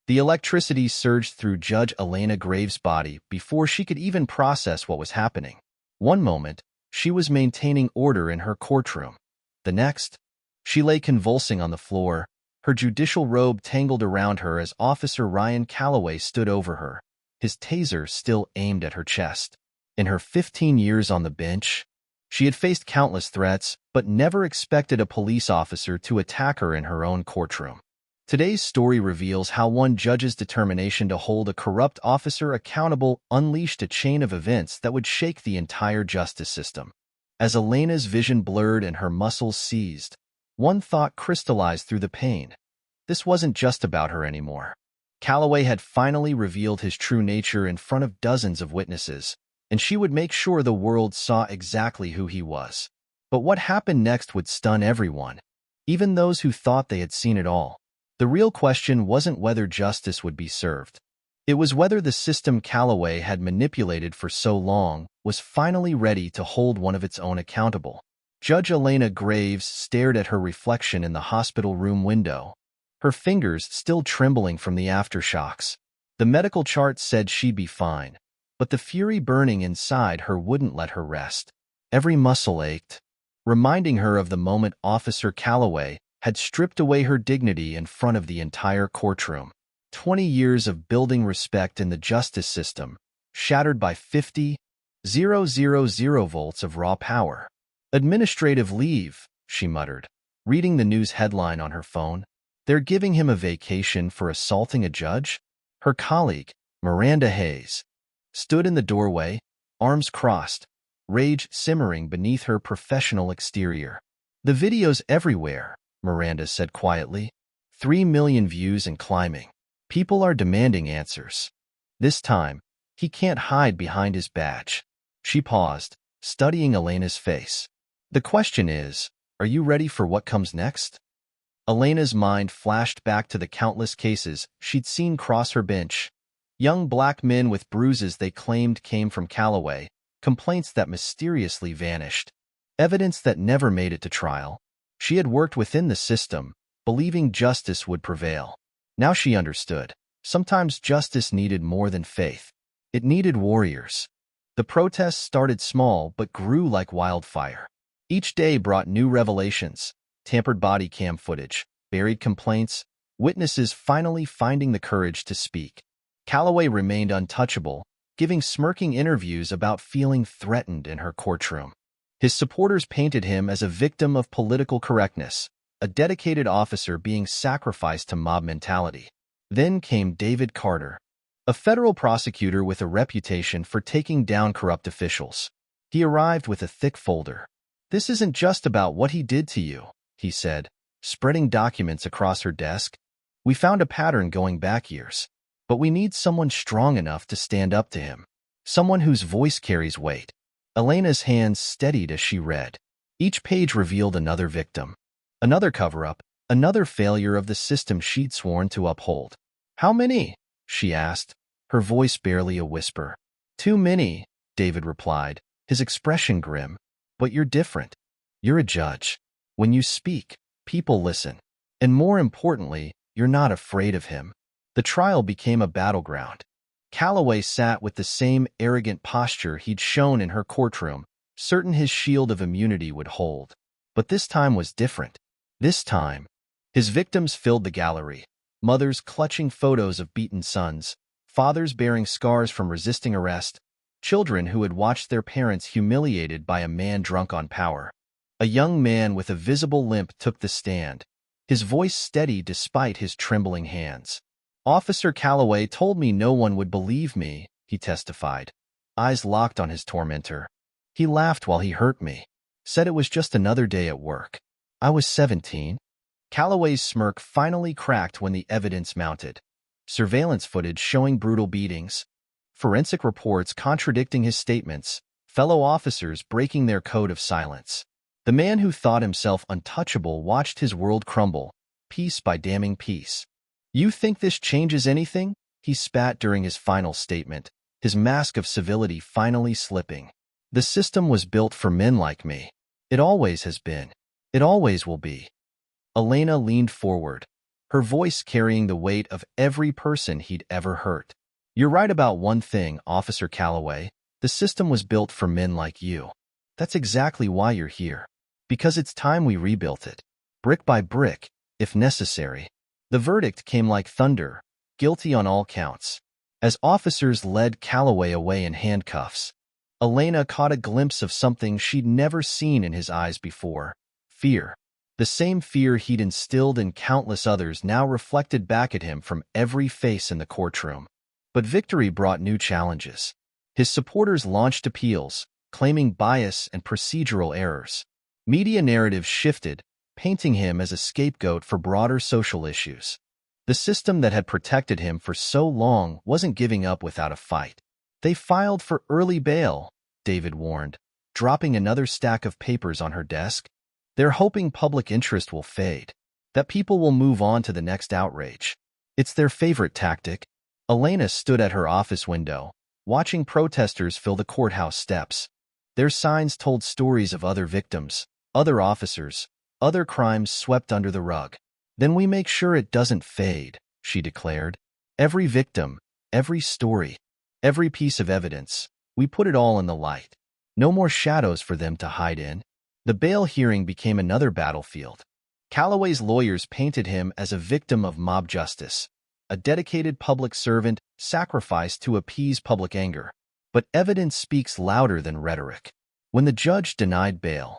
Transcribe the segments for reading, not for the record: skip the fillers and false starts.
The electricity surged through Judge Elena Graves' body before she could even process what was happening. One moment, she was maintaining order in her courtroom. The next, she lay convulsing on the floor, her judicial robe tangled around her as Officer Ryan Calloway stood over her, his taser still aimed at her chest. In her 15 years on the bench, she had faced countless threats, but never expected a police officer to attack her in her own courtroom. Today's story reveals how one judge's determination to hold a corrupt officer accountable unleashed a chain of events that would shake the entire justice system. As Elena's vision blurred and her muscles seized, one thought crystallized through the pain. This wasn't just about her anymore. Calloway had finally revealed his true nature in front of dozens of witnesses, and she would make sure the world saw exactly who he was. But what happened next would stun everyone, even those who thought they had seen it all. The real question wasn't whether justice would be served. It was whether the system Calloway had manipulated for so long was finally ready to hold one of its own accountable. Judge Elena Graves stared at her reflection in the hospital room window, her fingers still trembling from the aftershocks. The medical chart said she'd be fine, but the fury burning inside her wouldn't let her rest. Every muscle ached, reminding her of the moment Officer Calloway had stripped away her dignity in front of the entire courtroom. 20 years of building respect in the justice system, shattered by 50,000 volts of raw power. Administrative leave, she muttered, reading the news headline on her phone. They're giving him a vacation for assaulting a judge? Her colleague, Miranda Hayes, stood in the doorway, arms crossed, rage simmering beneath her professional exterior. The video's everywhere, Miranda said quietly. 3 million views and climbing. People are demanding answers. This time, he can't hide behind his badge. She paused, studying Elena's face. The question is, are you ready for what comes next? Elena's mind flashed back to the countless cases she'd seen cross her bench. Young black men with bruises they claimed came from Calloway, complaints that mysteriously vanished, evidence that never made it to trial. She had worked within the system, believing justice would prevail. Now she understood. Sometimes justice needed more than faith. It needed warriors. The protests started small but grew like wildfire. Each day brought new revelations, tampered body cam footage, buried complaints, witnesses finally finding the courage to speak. Calloway remained untouchable, giving smirking interviews about feeling threatened in her courtroom. His supporters painted him as a victim of political correctness, a dedicated officer being sacrificed to mob mentality. Then came David Carter, a federal prosecutor with a reputation for taking down corrupt officials. He arrived with a thick folder. "This isn't just about what he did to you," he said, spreading documents across her desk. "We found a pattern going back years, but we need someone strong enough to stand up to him, someone whose voice carries weight." Elena's hands steadied as she read. Each page revealed another victim, another cover-up, another failure of the system she'd sworn to uphold. "How many?" she asked, her voice barely a whisper. "Too many," David replied, his expression grim. "But you're different. You're a judge. When you speak, people listen. And more importantly, you're not afraid of him." The trial became a battleground. Calloway sat with the same arrogant posture he'd shown in her courtroom, certain his shield of immunity would hold. But this time was different. This time, his victims filled the gallery, mothers clutching photos of beaten sons, fathers bearing scars from resisting arrest, children who had watched their parents humiliated by a man drunk on power. A young man with a visible limp took the stand, his voice steady despite his trembling hands. "Officer Calloway told me no one would believe me," he testified, eyes locked on his tormentor. "He laughed while he hurt me, said it was just another day at work. I was 17. Calloway's smirk finally cracked when the evidence mounted. Surveillance footage showing brutal beatings, forensic reports contradicting his statements, fellow officers breaking their code of silence. The man who thought himself untouchable watched his world crumble, piece by damning piece. "You think this changes anything?" he spat during his final statement, his mask of civility finally slipping. "The system was built for men like me. It always has been. It always will be." Elena leaned forward, her voice carrying the weight of every person he'd ever hurt. "You're right about one thing, Officer Calloway. The system was built for men like you. That's exactly why you're here. Because it's time we rebuilt it. Brick by brick, if necessary." The verdict came like thunder, guilty on all counts. As officers led Calloway away in handcuffs, Elena caught a glimpse of something she'd never seen in his eyes before: fear. The same fear he'd instilled in countless others now reflected back at him from every face in the courtroom. But victory brought new challenges. His supporters launched appeals, claiming bias and procedural errors. Media narratives shifted, painting him as a scapegoat for broader social issues. The system that had protected him for so long wasn't giving up without a fight. "They filed for early bail," David warned, dropping another stack of papers on her desk. "They're hoping public interest will fade, that people will move on to the next outrage. It's their favorite tactic." Elena stood at her office window, watching protesters fill the courthouse steps. Their signs told stories of other victims, other officers, other crimes swept under the rug. "Then we make sure it doesn't fade," she declared. "Every victim, every story, every piece of evidence, we put it all in the light. No more shadows for them to hide in." The bail hearing became another battlefield. Calloway's lawyers painted him as a victim of mob justice, a dedicated public servant sacrificed to appease public anger. But evidence speaks louder than rhetoric. When the judge denied bail,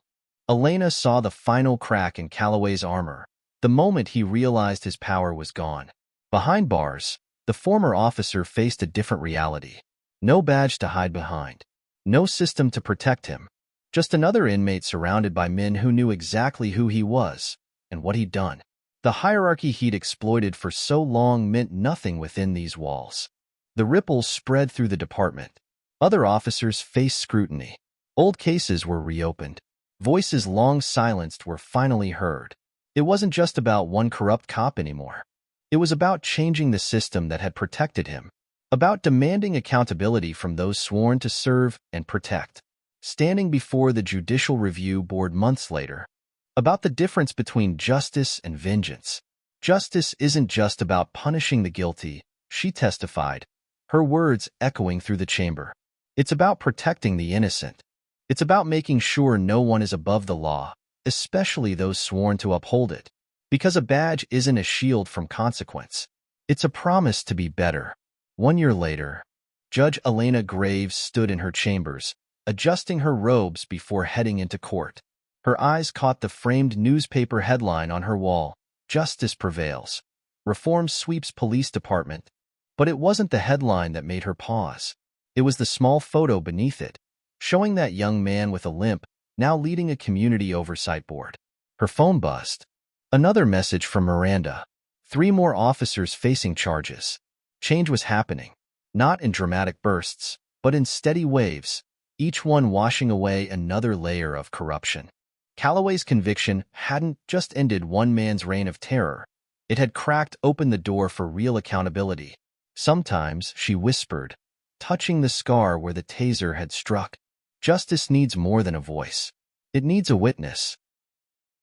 Elena saw the final crack in Calloway's armor, the moment he realized his power was gone. Behind bars, the former officer faced a different reality. No badge to hide behind. No system to protect him. Just another inmate surrounded by men who knew exactly who he was and what he'd done. The hierarchy he'd exploited for so long meant nothing within these walls. The ripples spread through the department. Other officers faced scrutiny. Old cases were reopened. Voices long silenced were finally heard. It wasn't just about one corrupt cop anymore. It was about changing the system that had protected him, about demanding accountability from those sworn to serve and protect. Standing before the Judicial Review Board months later, about the difference between justice and vengeance. "Justice isn't just about punishing the guilty," she testified, her words echoing through the chamber. "It's about protecting the innocent. It's about making sure no one is above the law, especially those sworn to uphold it. Because a badge isn't a shield from consequence. It's a promise to be better." 1 year later, Judge Elena Graves stood in her chambers, adjusting her robes before heading into court. Her eyes caught the framed newspaper headline on her wall: "Justice Prevails. Reform Sweeps Police Department." But it wasn't the headline that made her pause. It was the small photo beneath it, showing that young man with a limp, now leading a community oversight board. Her phone buzzed. Another message from Miranda. 3 more officers facing charges. Change was happening, not in dramatic bursts, but in steady waves, each one washing away another layer of corruption. Calloway's conviction hadn't just ended one man's reign of terror. It had cracked open the door for real accountability. "Sometimes," she whispered, touching the scar where the taser had struck, "justice needs more than a voice. It needs a witness."